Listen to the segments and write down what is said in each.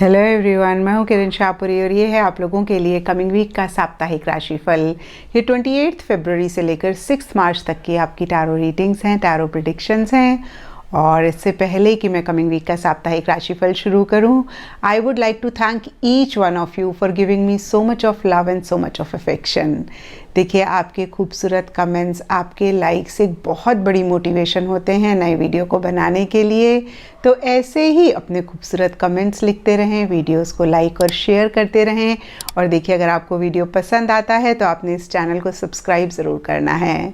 Hello everyone, मैं हूं किरण शाहपुरी और ये है आप लोगों के लिए कमिंग वीक का साप्ताहिक राशिफल। ये 28 फरवरी से लेकर 6 मार्च तक की आपकी टैरो रीडिंग्स हैं, टैरो प्रेडिक्शंस हैं। और इससे पहले कि मैं कमिंग वीक का साप्ताहिक राशिफल शुरू करूं, I would like to thank each one of you for giving me so much of love and so much of affection. देखिए, आपके खूबसूरत कमेंट्स, आपके लाइक्स एक बहुत बड़ी मोटिवेशन होते हैं नए वीडियो को बनाने के लिए। तो ऐसे ही अपने खूबसूरत कमेंट्स लिखते रहें, वीडियोस को लाइक और शेयर करते रहें। और देखिए, अगर आपको वीडियो पसंद आता है तो आपने इस चैनल को सब्सक्राइब ज़रूर करना है।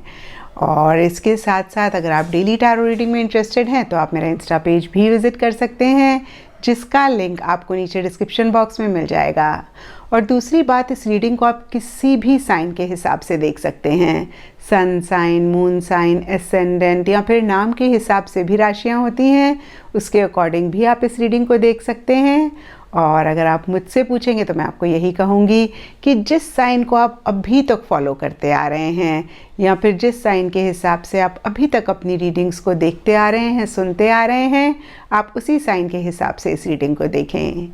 और इसके साथ साथ अगर आप डेली टैरो रीडिंग में इंटरेस्टेड हैं तो आप मेरा इंस्टा पेज भी विज़िट कर सकते हैं, जिसका लिंक आपको नीचे डिस्क्रिप्शन बॉक्स में मिल जाएगा। और दूसरी बात, इस रीडिंग को आप किसी भी साइन के हिसाब से देख सकते हैं। Sun sign, moon sign, ascendant या फिर नाम के हिसाब से भी राशियां होती हैं, उसके अकॉर्डिंग भी आप इस रीडिंग को देख सकते हैं। और अगर आप मुझसे पूछेंगे तो मैं आपको यही कहूँगी कि जिस साइन को आप अभी तक फॉलो करते आ रहे हैं या फिर जिस साइन के हिसाब से आप अभी तक अपनी रीडिंग्स को देखते आ रहे हैं, सुनते आ रहे हैं, आप उसी साइन के हिसाब से इस रीडिंग को देखें।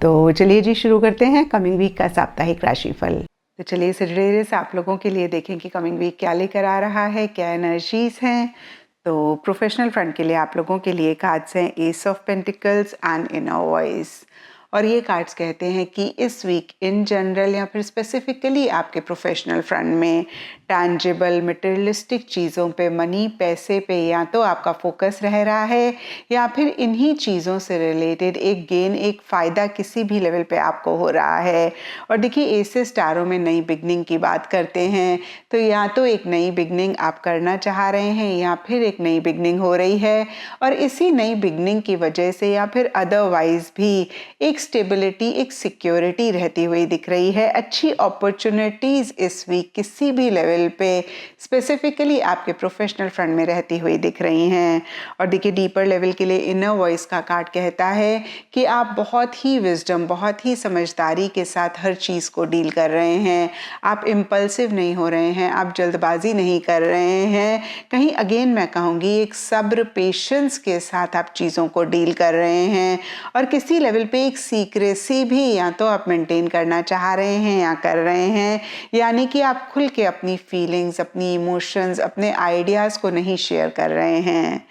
तो चलिए जी, शुरू करते हैं कमिंग वीक का साप्ताहिक राशिफल। तो चलिए सजिटेरियस, आप लोगों के लिए देखें कि कमिंग वीक क्या लेकर आ रहा है, क्या एनर्जीज हैं। तो प्रोफेशनल फ्रंट के लिए आप लोगों के लिए कार्ड्स हैं S of pentacles and inner voice. और ये कार्ड्स कहते हैं कि इस वीक इन जनरल या फिर स्पेसिफिकली आपके प्रोफेशनल फ्रंट में टैंजिबल मटेरियलिस्टिक चीज़ों पे, मनी, पैसे पे या तो आपका फोकस रह रहा है या फिर इन्हीं चीज़ों से रिलेटेड एक गेन, एक फ़ायदा किसी भी लेवल पे आपको हो रहा है। और देखिए, एसेस टैरो में नई बिगनिंग की बात करते हैं, तो या तो एक नई बिगनिंग आप करना चाह रहे हैं या फिर एक नई बिगनिंग हो रही है। और इसी नई बिगनिंग की वजह से या फिर अदरवाइज भी एक स्टेबिलिटी, एक सिक्योरिटी रहती हुई दिख रही है। अच्छी अपॉर्चुनिटीज़ इस वीक किसी भी लेवल पे स्पेसिफिकली आपके प्रोफेशनल फ्रंट में रहती हुई दिख रही हैं। और देखिए, डीपर लेवल के लिए इनर वॉइस का कार्ड कहता है कि आप बहुत ही विजडम, बहुत ही समझदारी के साथ हर चीज़ को डील कर रहे हैं। आप इम्पल्सिव नहीं हो रहे हैं, आप जल्दबाजी नहीं कर रहे हैं। कहीं अगेन मैं कहूँगी, एक सब्र, पेशेंस के साथ आप चीज़ों को डील कर रहे हैं। और किसी लेवल पे एक सीक्रेसी भी या तो आप मेंटेन करना चाह रहे हैं या कर रहे हैं, यानी कि आप खुल के अपनी फीलिंग्स, अपनी इमोशंस, अपने आइडियाज़ को नहीं शेयर कर रहे हैं।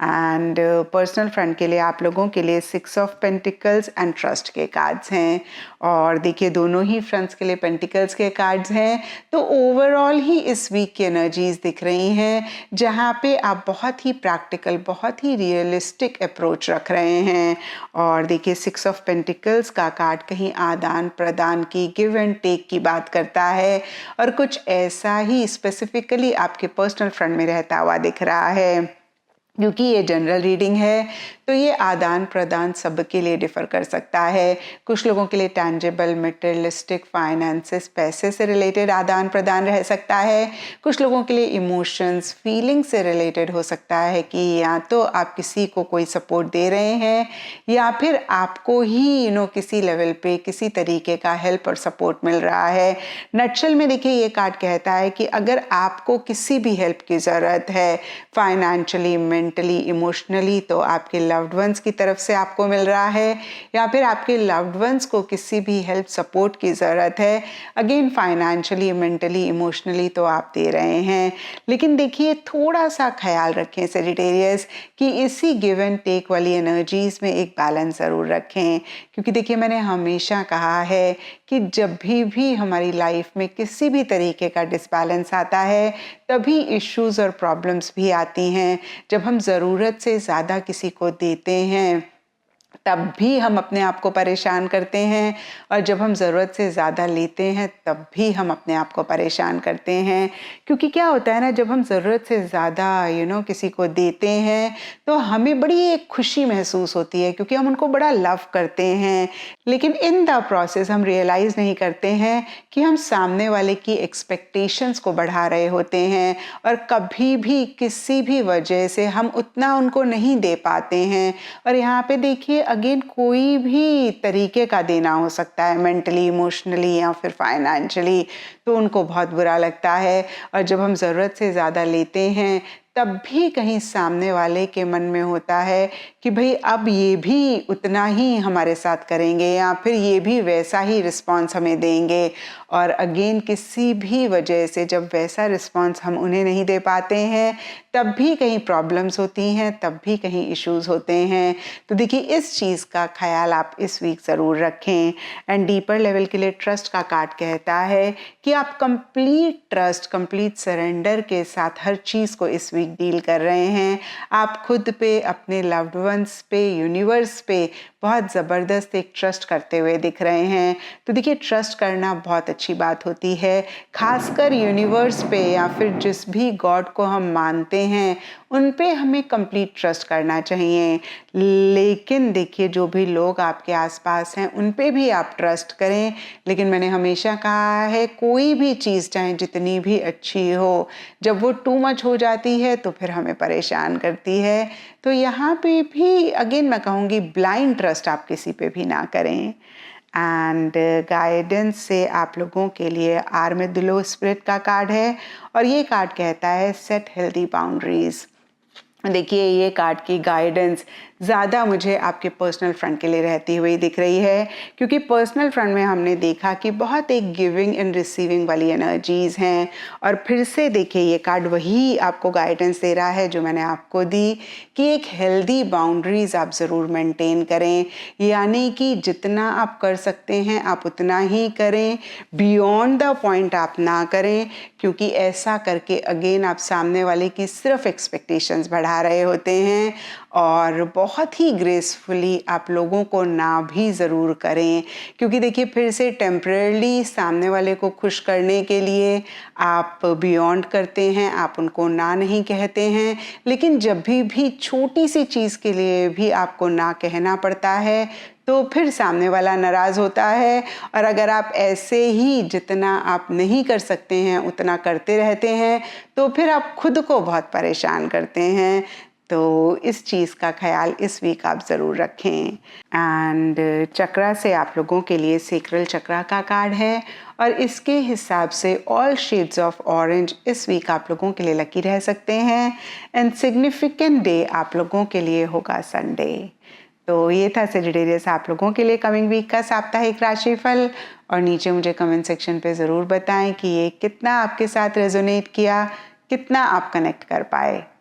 एंड पर्सनल फ्रंट के लिए आप लोगों के लिए 6 ऑफ पेंटिकल्स एंड ट्रस्ट के कार्ड्स हैं। और देखिए, दोनों ही फ्रंट्स के लिए पेंटिकल्स के कार्ड्स हैं। तो ओवरऑल ही इस वीक की एनर्जीज दिख रही हैं, जहाँ पे आप बहुत ही प्रैक्टिकल, बहुत ही रियलिस्टिक अप्रोच रख रहे हैं। और देखिए, 6 ऑफ पेंटिकल्स का कार्ड कहीं आदान प्रदान की, गिव एंड टेक की बात करता है। और कुछ ऐसा ही स्पेसिफिकली आपके पर्सनल फ्रंट में रहता हुआ दिख रहा है। क्योंकि ये जनरल रीडिंग है तो ये आदान प्रदान सबके लिए डिफ़र कर सकता है। कुछ लोगों के लिए टैंजिबल, मटेरियलिस्टिक, फाइनेंसेस, पैसे से रिलेटेड आदान प्रदान रह सकता है। कुछ लोगों के लिए इमोशंस, फीलिंग से रिलेटेड हो सकता है कि या तो आप किसी को कोई सपोर्ट दे रहे हैं या फिर आपको ही किसी लेवल पे किसी तरीके का हेल्प और सपोर्ट मिल रहा है। नटशल में देखिए, ये कार्ड कहता है कि अगर आपको किसी भी हेल्प की ज़रूरत है, फाइनेंशियली, मेंटली, इमोशनली, तो आपके लव्ड वंस की तरफ से आपको मिल रहा है या फिर आपके लव्ड वंस को किसी भी हेल्प, सपोर्ट की ज़रूरत है, अगेन फाइनेंशियली, मेंटली, इमोशनली, तो आप दे रहे हैं। लेकिन देखिए, थोड़ा सा ख्याल रखें सेजिटेरियस कि इसी गिव एंड टेक वाली एनर्जीज में एक बैलेंस ज़रूर रखें। क्योंकि देखिए, मैंने हमेशा कहा है कि जब भी हमारी लाइफ में किसी भी तरीके का डिसबैलेंस आता है, तभी इश्यूज और प्रॉब्लम्स भी आती हैं। जब हम ज़रूरत से ज़्यादा किसी को देते हैं तब भी हम अपने आप को परेशान करते हैं, और जब हम ज़रूरत से ज़्यादा लेते हैं तब भी हम अपने आप को परेशान करते हैं। क्योंकि क्या होता है ना, जब हम ज़रूरत से ज़्यादा किसी को देते हैं तो हमें बड़ी एक खुशी महसूस होती है, क्योंकि हम उनको बड़ा लव करते हैं। लेकिन इन द प्रोसेस हम रियलाइज़ नहीं करते हैं कि हम सामने वाले की एक्सपेक्टेशंस को बढ़ा रहे होते हैं, और कभी भी किसी भी वजह से हम उतना उनको नहीं दे पाते हैं। और यहाँ पे देखिए, अगेन कोई भी तरीके का देना हो सकता है, मेंटली, इमोशनली या फिर फाइनेंशियली, तो उनको बहुत बुरा लगता है। और जब हम ज़रूरत से ज़्यादा लेते हैं तब भी कहीं सामने वाले के मन में होता है कि भाई अब ये भी उतना ही हमारे साथ करेंगे या फिर ये भी वैसा ही रिस्पॉन्स हमें देंगे। और अगेन किसी भी वजह से जब वैसा रिस्पॉन्स हम उन्हें नहीं दे पाते हैं तब भी कहीं प्रॉब्लम्स होती हैं, तब भी कहीं इश्यूज होते हैं। तो देखिए इस चीज़ का ख्याल आप इस वीक ज़रूर रखें। एंड डीपर लेवल के लिए ट्रस्ट का कार्ड कहता है कि आप कंप्लीट ट्रस्ट, कंप्लीट सरेंडर के साथ हर चीज़ को इस वीक डील कर रहे हैं। आप खुद पे, अपने लव्ड वंस पे, यूनिवर्स पे बहुत ज़बरदस्त एक ट्रस्ट करते हुए दिख रहे हैं। तो देखिए ट्रस्ट करना बहुत अच्छी बात होती है, खासकर यूनिवर्स पे या फिर जिस भी गॉड को हम मानते हैं उन पे हमें कंप्लीट ट्रस्ट करना चाहिए। लेकिन देखिए जो भी लोग आपके आसपास हैं उन पे भी आप ट्रस्ट करें। लेकिन मैंने हमेशा कहा है कोई भी चीज़ चाहे जितनी भी अच्छी हो, जब वो टू मच हो जाती है तो फिर हमें परेशान करती है। तो यहाँ पे भी अगेन मैं कहूँगी ब्लाइंड ट्रस्ट आप किसी पे भी ना करें। एंड गाइडेंस से आप लोगों के लिए आर्मेडुलो स्पिरिट का कार्ड है और ये कार्ड कहता है सेट हेल्दी बाउंड्रीज। देखिए ये कार्ड की गाइडेंस ज़्यादा मुझे आपके पर्सनल फ्रंट के लिए रहती हुई दिख रही है, क्योंकि पर्सनल फ्रंट में हमने देखा कि बहुत एक गिविंग एंड रिसीविंग वाली एनर्जीज़ हैं। और फिर से देखिए ये कार्ड वही आपको गाइडेंस दे रहा है जो मैंने आपको दी कि एक हेल्दी बाउंड्रीज़ आप ज़रूर मेंटेन करें, यानी कि जितना आप कर सकते हैं आप उतना ही करें, बियॉन्ड द पॉइंट आप ना करें, क्योंकि ऐसा करके अगेन आप सामने वाले की सिर्फ एक्सपेक्टेशंस बढ़ा रहे होते हैं और बहुत ही ग्रेसफुली आप लोगों को ना भी ज़रूर करें। क्योंकि देखिए फिर से टेम्परेली सामने वाले को खुश करने के लिए आप बियॉन्ड करते हैं, आप उनको ना नहीं कहते हैं। लेकिन जब भी छोटी सी चीज़ के लिए भी आपको ना कहना पड़ता है तो फिर सामने वाला नाराज़ होता है। और अगर आप ऐसे ही जितना आप नहीं कर सकते हैं उतना करते रहते हैं तो फिर आप खुद को बहुत परेशान करते हैं। तो इस चीज़ का ख्याल इस वीक आप ज़रूर रखें। एंड चक्रा से आप लोगों के लिए सेक्रल चक्रा का कार्ड है और इसके हिसाब से ऑल शेड्स ऑफ ऑरेंज इस वीक आप लोगों के लिए लकी रह सकते हैं। एंड सिग्निफिकेंट डे आप लोगों के लिए होगा संडे। तो ये था सेजिटेरियस आप लोगों के लिए कमिंग वीक का साप्ताहिक राशिफल। और नीचे मुझे कमेंट सेक्शन पे ज़रूर बताएं कि ये कितना आपके साथ रेजोनेट किया, कितना आप कनेक्ट कर पाए।